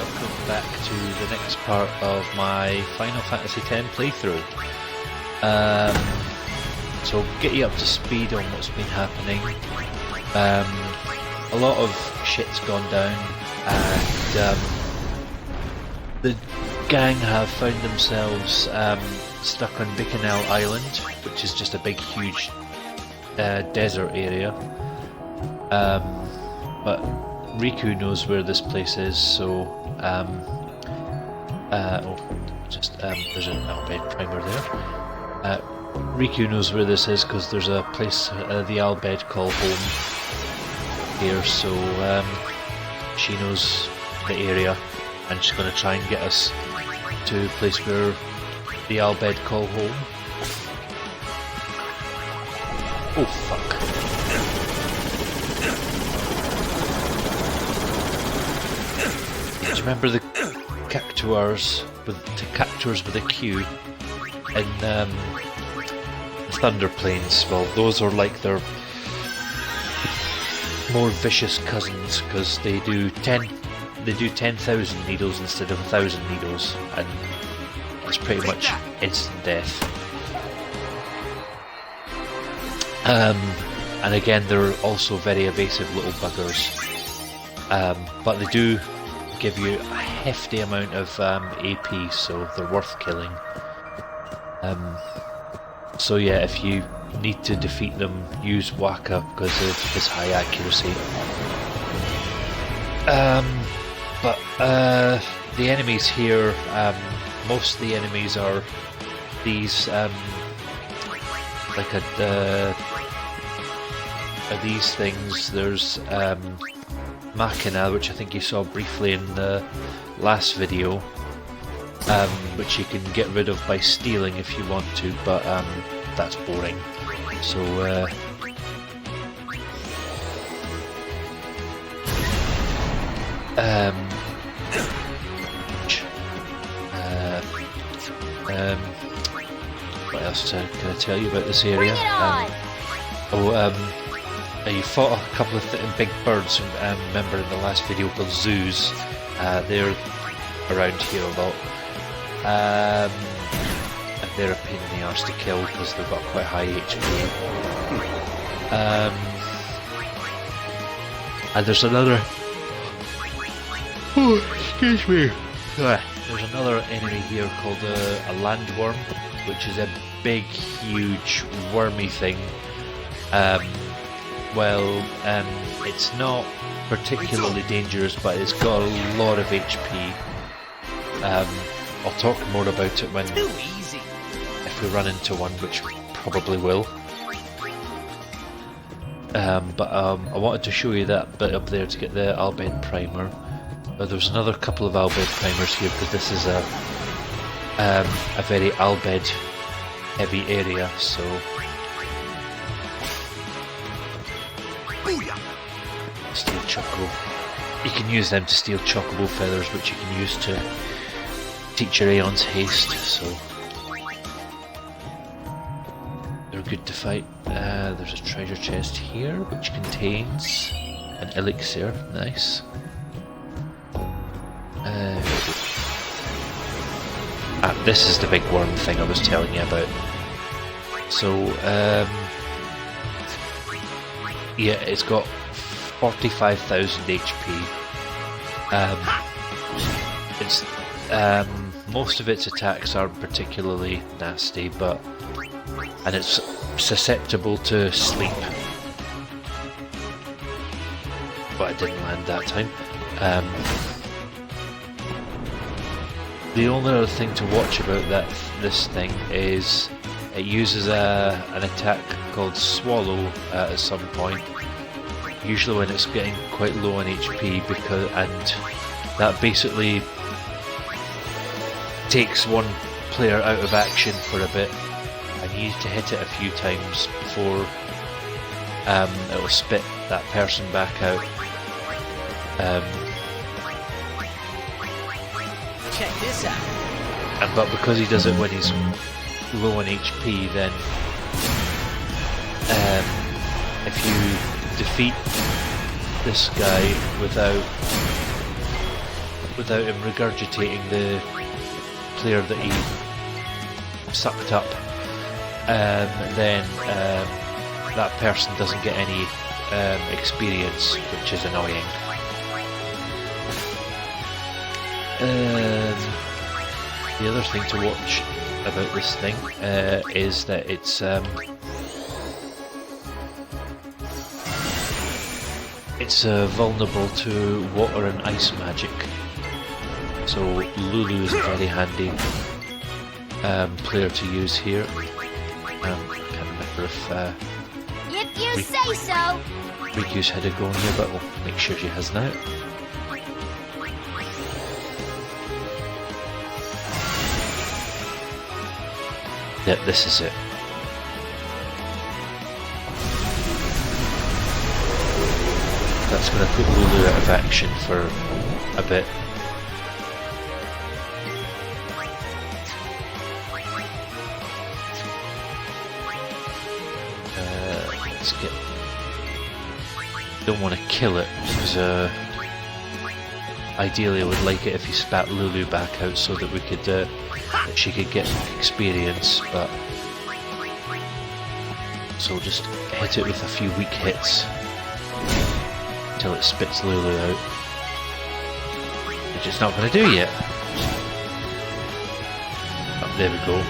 welcome back to the next part of my Final Fantasy X playthrough. So get you up to speed on what's been happening. A lot of shit's gone down, and the gang have found themselves stuck on Bikanel Island, which is just a big, huge desert area. But Riku knows where this place is, so there's an Bhed primer there. Riku knows where this is because there's a place, the Bhed called home here, so she knows the area and she's going to try and get us to a place where the Bhed call home. Oh fuck. Do you remember the cactuars with a Q in Thunder Plains? Well, those are like their more vicious cousins because they do 10,000 needles instead of 1,000 needles, and it's pretty much instant death. And again, they're also very evasive little buggers, but they do give you a hefty amount of AP, so they're worth killing. So yeah, if you need to defeat them, use Waka because of his high accuracy. But the enemies here, most of the enemies are these these things. There's Machina, which I think you saw briefly in the last video, which you can get rid of by stealing if you want to, but that's boring. So what else can I tell you about this area? You fought a couple of big birds, remember in the last video, called zoos. They're around here a lot. And they're a pain in the arse to kill because they've got quite high HP. And there's another... Oh, excuse me. There's another enemy here called a landworm, which is a big, huge, wormy thing. It's not particularly dangerous, but it's got a lot of HP. I'll talk more about it if we run into one, which we probably will. But I wanted to show you that bit up there to get the Bhed primer. There's another couple of Bhed primers here because this is a very Bhed heavy area, so. Steal chocobo. You can use them to steal chocobo feathers, which you can use to teach your Aeon's haste, so they're good to fight. There's a treasure chest here which contains an elixir. Nice. This is the big worm thing I was telling you about. So yeah, it's got 45,000 HP. It's most of its attacks aren't particularly nasty, and it's susceptible to sleep. But it didn't land that time. The only other thing to watch about this thing is it uses an attack called Swallow at some point. Usually when it's getting quite low on HP, and that basically takes one player out of action for a bit, and you need to hit it a few times before it will spit that person back out. Check this out. But because he does it when he's low on HP, then if you defeat this guy without without him regurgitating the player that he sucked up, then that person doesn't get any experience, which is annoying. The other thing to watch about this thing is that it's vulnerable to water and ice magic. So Lulu is a very handy player to use here. I can't remember if you say so. Riku's had a go on here, but we'll make sure she has now. Yep, this is it. That's going to put Lulu out of action for a bit. Let's get... Don't want to kill it, because ideally I would like it if you spat Lulu back out so that we could she could get experience, but so just hit it with a few weak hits until it spits Lulu out, which it's not going to do yet. Oh, there we go.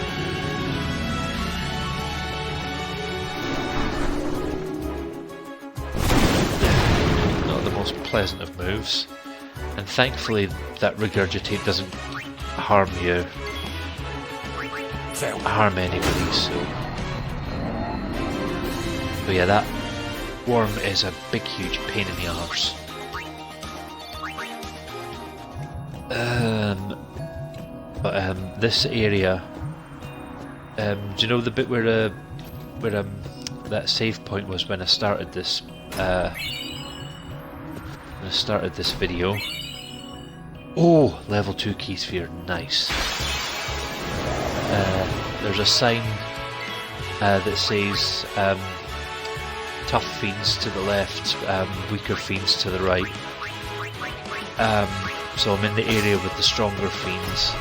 Not the most pleasant of moves, and thankfully that regurgitate doesn't harm you. Harm anybody, so yeah, that worm is a big huge pain in the arse. But this area, do you know the bit where that save point was when I started this video? Oh, level 2 key sphere, nice. There's a sign that says tough fiends to the left, weaker fiends to the right. So I'm in the area with the stronger fiends.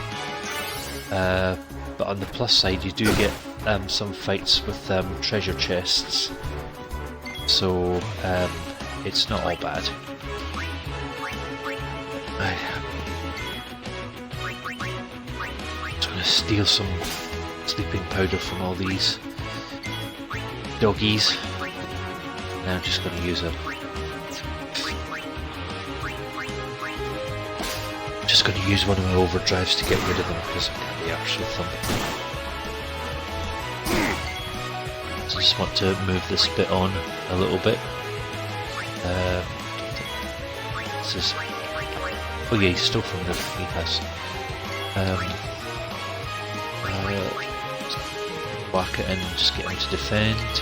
But on the plus side, you do get some fights with treasure chests. So it's not all bad. Steal some sleeping powder from all these doggies. Now I'm just going to use one of my overdrives to get rid of them because I can't be arsed with them. So I just want to move this bit on a little bit. This is... Oh yeah, he's still from the he has. Whack it in and just get him to defend,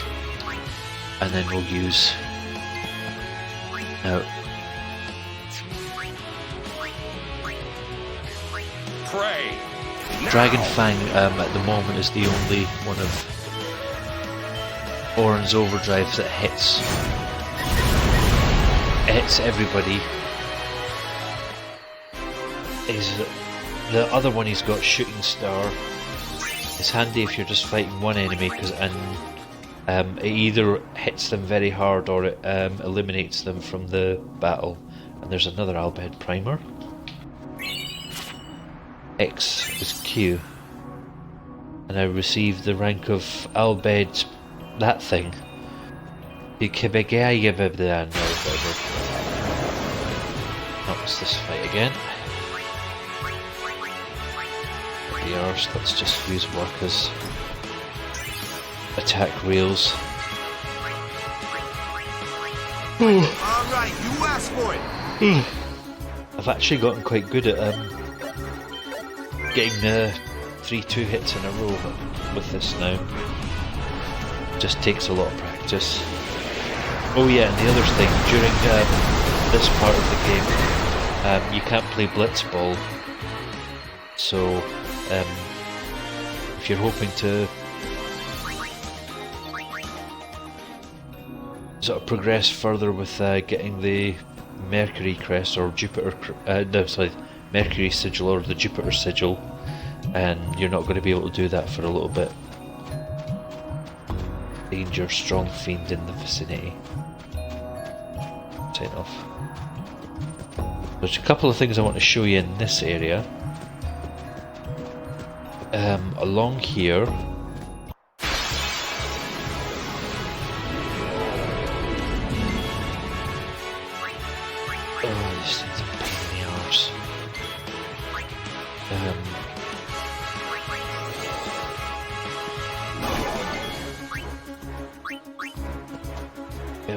and then we'll use now pray. Dragon Fang at the moment is the only one of Orin's overdrives that hits everybody. The other one he's got, Shooting Star. It's handy if you're just fighting one enemy, it either hits them very hard or it eliminates them from the battle. And there's another Bhed primer. X is Q. And I received the rank of Bhed, that thing. Not this fight again. Let's just use workers. Attack rails. Alright, you asked for it. I've actually gotten quite good at getting 3-2 hits in a row with this now. Just takes a lot of practice. Oh yeah, and the other thing, during this part of the game, you can't play Blitzball. So if you're hoping to sort of progress further with getting the Mercury crest or Mercury Sigil or the Jupiter Sigil, and you're not going to be able to do that for a little bit. Danger, strong fiend in the vicinity. Turn off. There's a couple of things I want to show you in this area. Along here. Oh, this thing's a pain in the arse.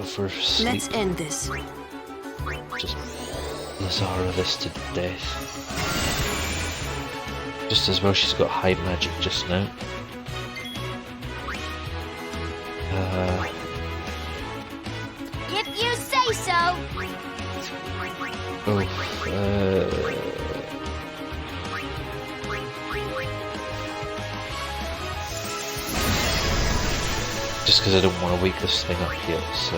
For sleep. Let's end this. Just Lazara this to death. Just as well she's got high magic just now. If you say so. Just because I don't want to wake this thing up yet, so...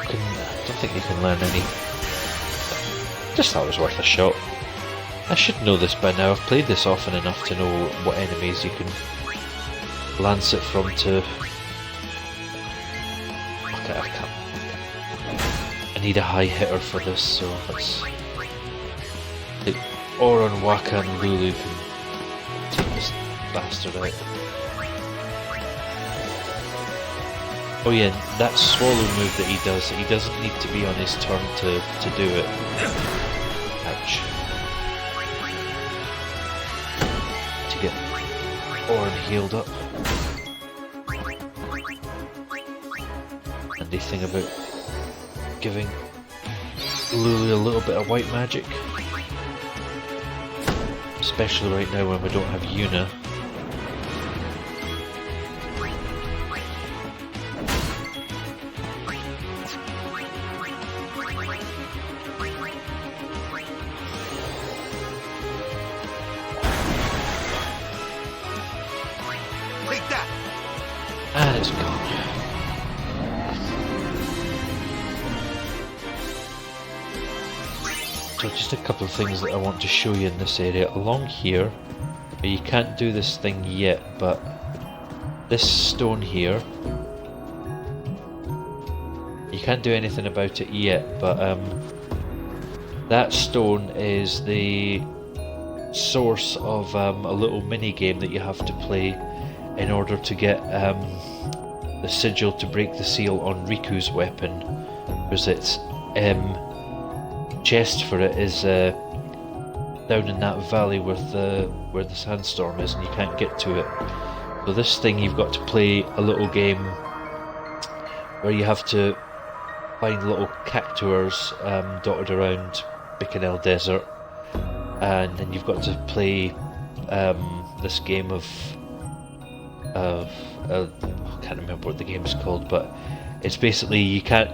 I don't think you can learn any... Just thought it was worth a shot. I should know this by now. I've played this often enough to know what enemies you can lance it from to... Okay, I can't... I need a high hitter for this, so let's... Oron, Waka and Lulu can take this bastard out. Oh yeah, that swallow move that he doesn't need to be on his turn to do it. Ouch. To get Oron healed up. Handy thing about giving Lulu a little bit of white magic. Especially right now when we don't have Yuna. Take that! And it's gone. So just a couple of things that I want to show you in this area. Along here, you can't do this thing yet, but this stone here, you can't do anything about it yet, but that stone is the source of a little mini game that you have to play in order to get the sigil to break the seal on Riku's weapon, because it's chest for it is down in that valley where the sandstorm is, and you can't get to it. So this thing, you've got to play a little game where you have to find little cactuars dotted around Bikanel Desert, and then you've got to play this game of I can't remember what the game's called, but it's basically you can't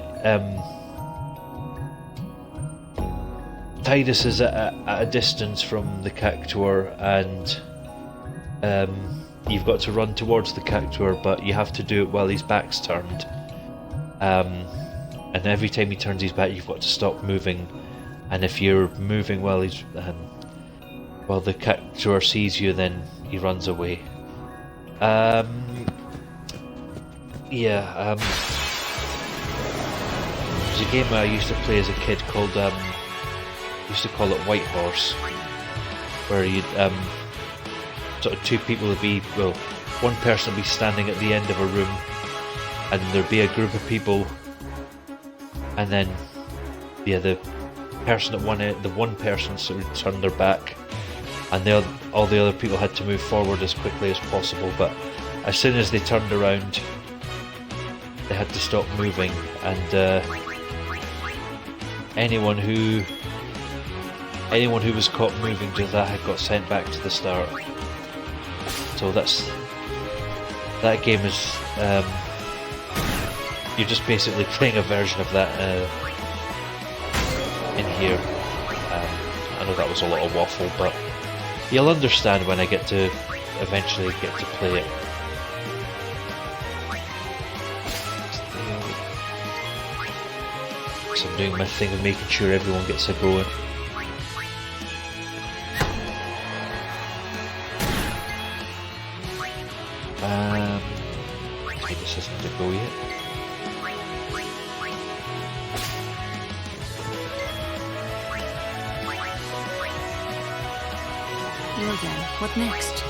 Tidus is at a distance from the cactuar, and you've got to run towards the cactuar, but you have to do it while his back's turned. And every time he turns his back, you've got to stop moving. And if you're moving while he's while the cactuar sees you, then he runs away. There's a game I used to play as a kid called used to call it White Horse, where you'd sort of two people would be, well, one person would be standing at the end of a room, and there'd be a group of people, and then the person at one end, the one person sort of turned their back, and all the other people had to move forward as quickly as possible, but as soon as they turned around they had to stop moving, and anyone who was caught moving to that had got sent back to the start. So that game is you're just basically playing a version of that in here. I know that was a lot of waffle, but you'll understand when I eventually get to play it. So I'm doing my thing of making sure everyone gets a go in. Okay, this isn't a go yet. Well then, what next?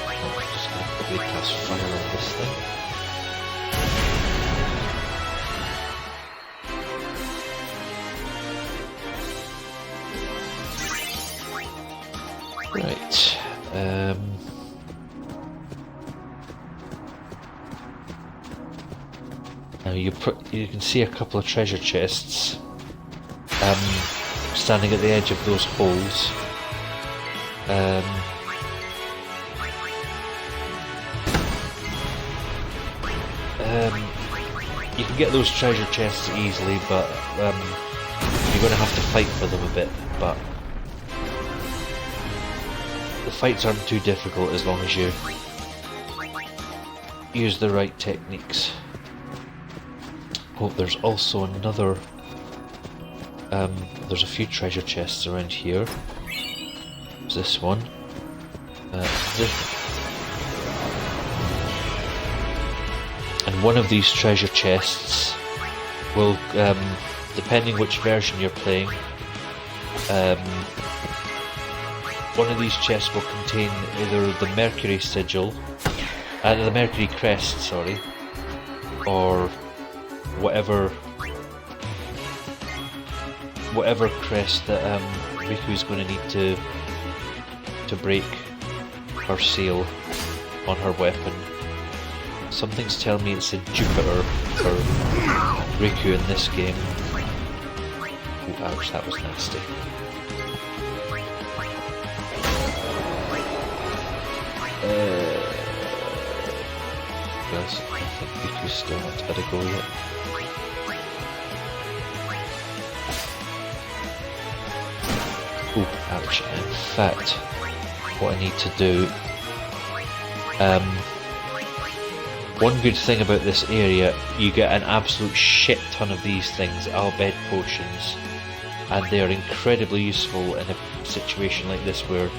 I'm just going to quickly cast fire on this thing. Right. Now you can see a couple of treasure chests standing at the edge of those holes. You can get those treasure chests easily, but you're going to have to fight for them a bit. But the fights aren't too difficult as long as you use the right techniques. Oh, there's also another. There's a few treasure chests around here. There's this one. And one of these treasure chests will, depending which version you're playing, one of these chests will contain either the Mercury Sigil, the Mercury crest, sorry, or whatever crest that Riku's going to need to break her seal on her weapon. Something's telling me it's a Jupiter for Riku in this game. Oh, ouch, that was nasty. Guys, I think Riku's still not had a go yet. Oh, ouch. In fact, what I need to do... one good thing about this area, you get an absolute shit ton of these things, Bhed potions, and they are incredibly useful in a situation like this where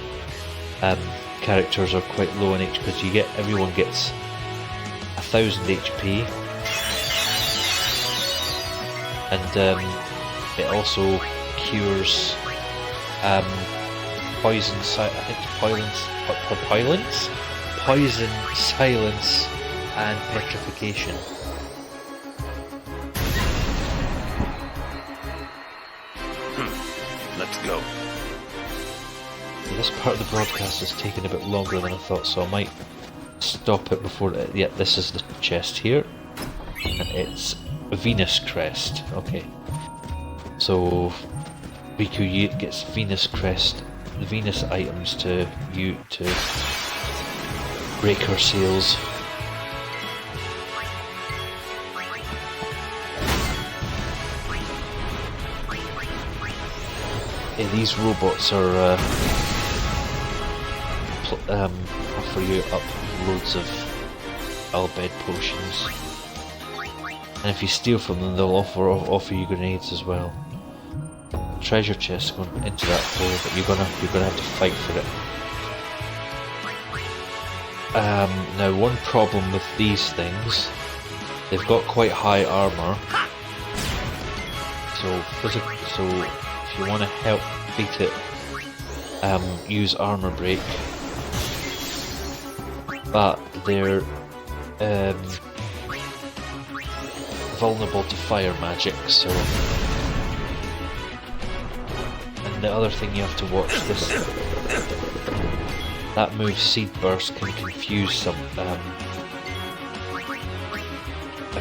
characters are quite low in HP, because everyone gets 1000 HP, and it also cures poison, silence, and petrification. Let's go. This part of the broadcast has taken a bit longer than I thought, so I might stop it before... yeah, this is the chest here, and it's Venus crest. Okay, so Riku gets Venus crest, the Venus items to break her seals. Yeah, these robots are offer you up loads of Bhed potions, and if you steal from them, they'll offer you grenades as well. Treasure chest going into that hole, but you're gonna have to fight for it. Now, one problem with these things, they've got quite high armor, so if you want to help beat it, use armor break, but they're vulnerable to fire magic, so... And the other thing you have to watch, that move, Seed Burst, can confuse some a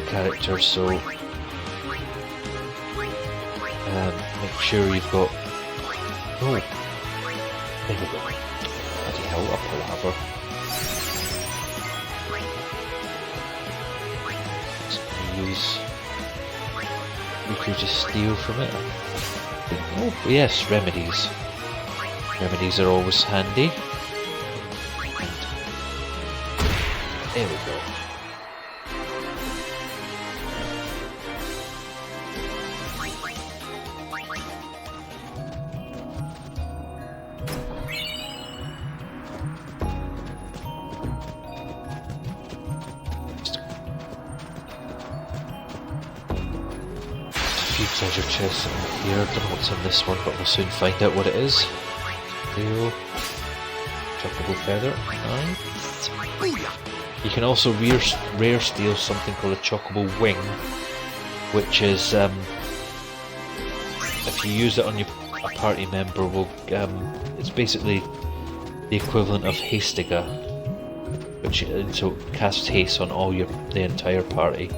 character, so make sure you've got... Oh, there we go. Bloody hell, up a ladder. We could just steal from it. Oh yes, remedies. Remedies are always handy. And there we go. few treasure chests in here. I don't know what's in this one, but we'll soon find out what it is. Tail. Chocobo feather. Nice. You can also rare steal something called a chocobo wing, which is if you use it on a party member, will it's basically the equivalent of Hastiga, which so casts haste on all the entire party.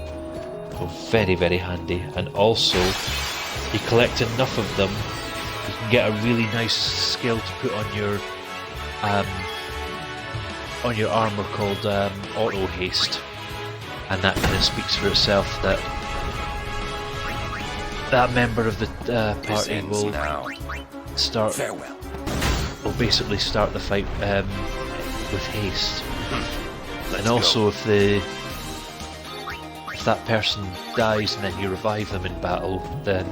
So very, very handy. And also, you collect enough of them, you can get a really nice skill to put on your armor called auto haste, and that kind of speaks for itself. That member of the party will start. Farewell. Will basically start the fight with haste. Let's And also, go. if that person dies and then you revive them in battle, then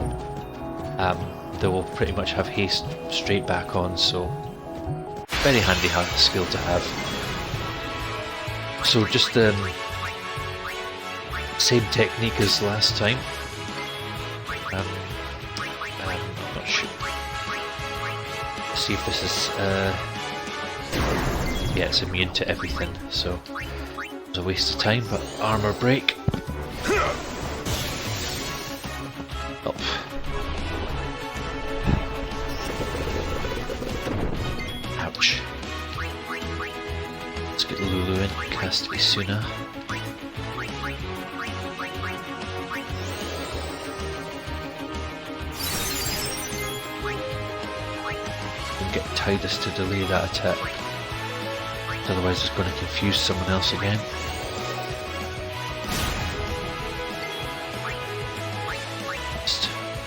they will pretty much have haste straight back on. So very handy skill to have. So just same technique as last time. I'm not sure. Let's see if this is yeah, it's immune to everything, so it's a waste of time. But armor break. Up. Ouch. Let's get Lulu in. Cast Isuna. And get Tidus to delay that attack. Otherwise it's going to confuse someone else again.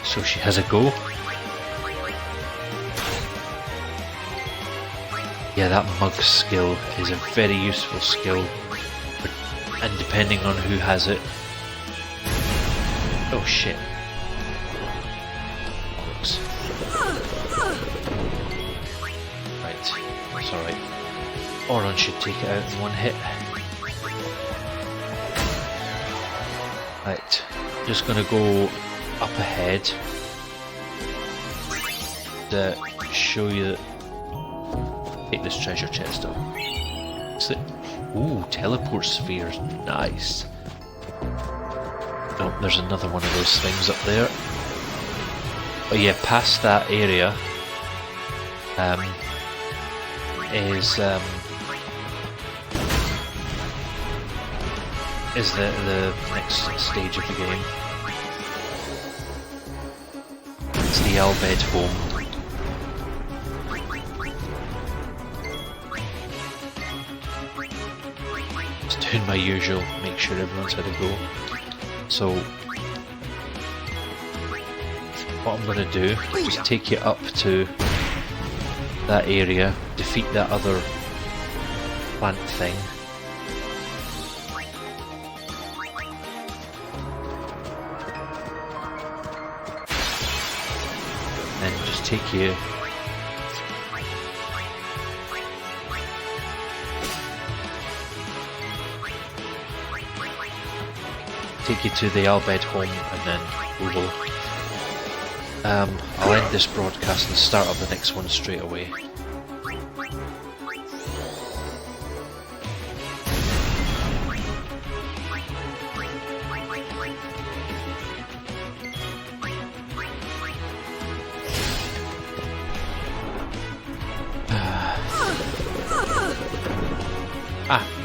So she has a go. Yeah, that mug skill is a very useful skill, and depending on who has it. Oh shit. Oops. Right, that's alright. Oron should take it out in one hit. Right, just gonna go up ahead to show you that. Take this treasure chest up. What's it? Ooh, teleport spheres, nice. Oh, there's another one of those things up there. But yeah, past that area is the next stage of the game. It's the Bhed home. Just doing my usual, make sure everyone's had a go. So what I'm going to do is take you up to that area, defeat that other plant thing. And just take you to the Bhed home, and then we will I'll end this broadcast and start up the next one straight away.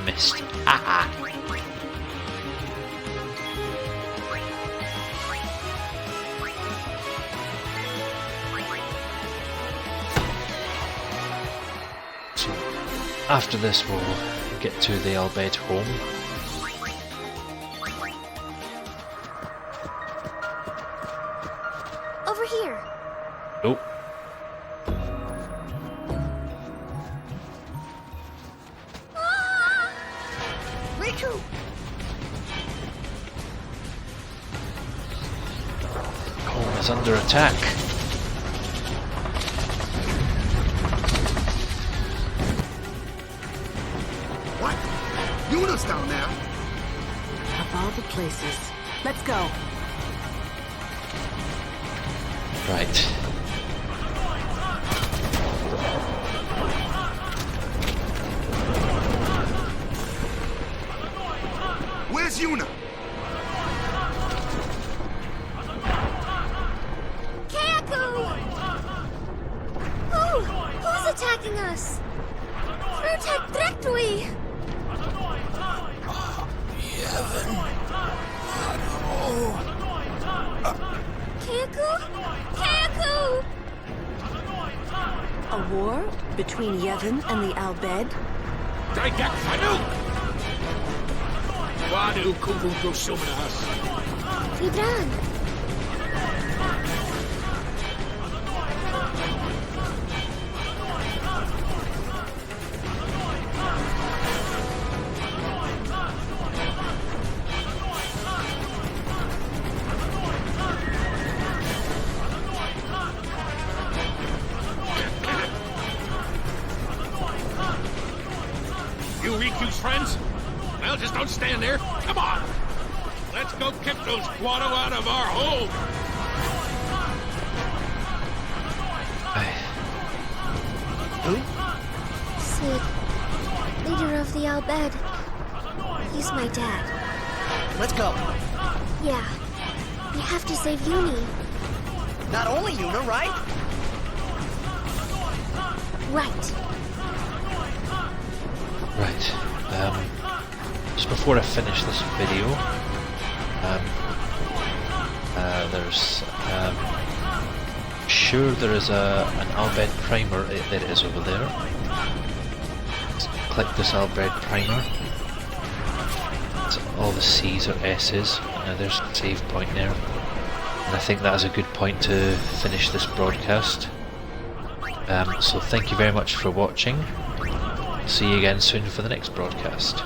Missed. So after this we'll get to the Bhed home. Over here. Nope. Riku! Home is under attack. What? Yuna's down there. Of all the places. Let's go. Right. Where's Yuna? Who's attacking us? Protect directly! Kayaku! A war between Yevon and the Al Bhed? Vidran! You Riku's friends? Well, just don't stand there. Come on! Let's go kick those Guado out of our home! Sid, leader of the Al Bhed. He's my dad. Let's go. Yeah, we have to save Uni. Not only Yuna, right? Right. Right. Just before I finish this video, there's sure there is an Al Bhed primer. There it is over there. Let's click this Al Bhed primer. It's all the C's or S's. There's a save point there, and I think that is a good point to finish this broadcast. So thank you very much for watching. See you again soon for the next broadcast.